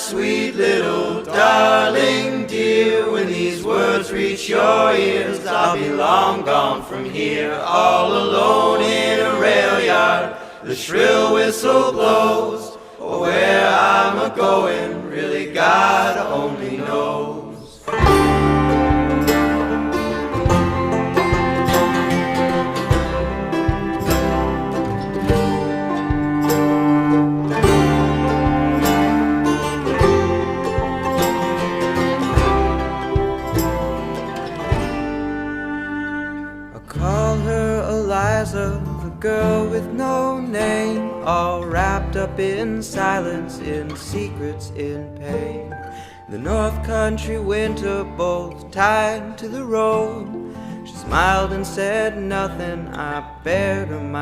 sweet little darling dear, when these words reach your ears, I'll be long gone from here, all alone in a rail yard. The shrill whistle blows, oh, where I'm a-going, really God only knows. Call her Eliza, the girl with no name, all wrapped up in silence, in secrets, in pain. The North Country winter, both tied to the road. She smiled and said nothing, I bared her my